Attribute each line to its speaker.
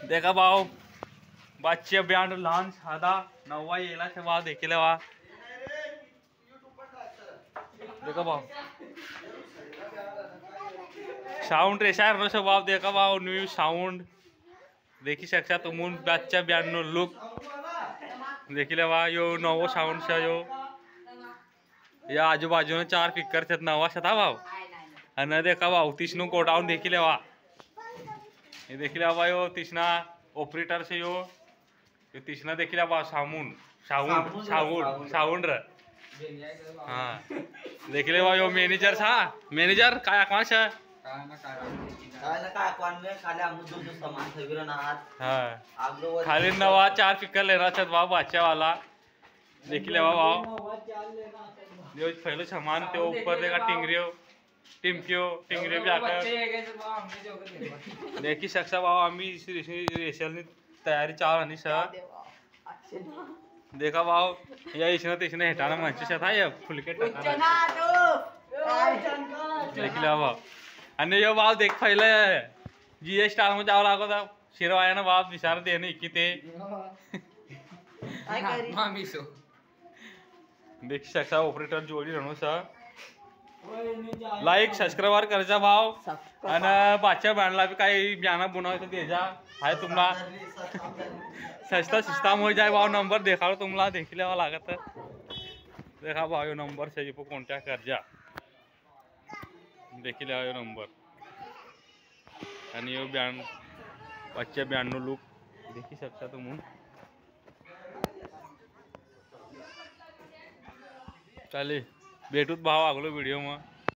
Speaker 1: देखा भाव बच्चे बैंड लॉन्च साधा नवा येला से भाव देखील वा देखा भाव साउंड रेशार नो भाव देखा भाव न्यू साउंड देखी शकता तुम बच्चा बैंड नो लुक देखील वा यो नवो साउंड से यो या आजूबाजू 4 स्पीकर छत नवा छता भाव आणि देखा भाव तीसनो गोडाउन देखील वा ये देखील वा यो तीसना ऑपरेटर से यो तीसना देखील वा साउंड हाँ देखिले वा यो मैनेजर था मैनेजर काय कौन सा खाली नवा 4 स्पीकर लेना छत भाव बच्चा वाला देखिले वा जो पहले सामान ते ऊपर देखा टिमकियो भी आकर देखी शकता भाव आम्ही रेशल तयारी चालू आणि सर देखा भाव या इसने तिसने हेटाना मंच था ये फुलके देखिला भाव आणि यो भाव देख पहिले जीएस स्टार मध्ये जावं लागत शिरवाया ना भाव विचार देणे की ते देख शकता ऑपरेटर जोडी रणू सर लाईक सबस्क्राइबर करायचा भाव आणि बाच्या बँडला भी काही ज्ञाना बनवायचं द्यायचा आहे तुम्हाला सस्ता सिस्टम हो जाए भाव नंबर देखा तुम्हाला देखील लागत देखा भाव नंबर से कॉन्टॅक्ट करजा देखील नंबर आणि यो बँड बच्चे बँड नो लुक देखी शकता तुम्ही चालेल भेटूत भाव आगलो व्हिडिओ मग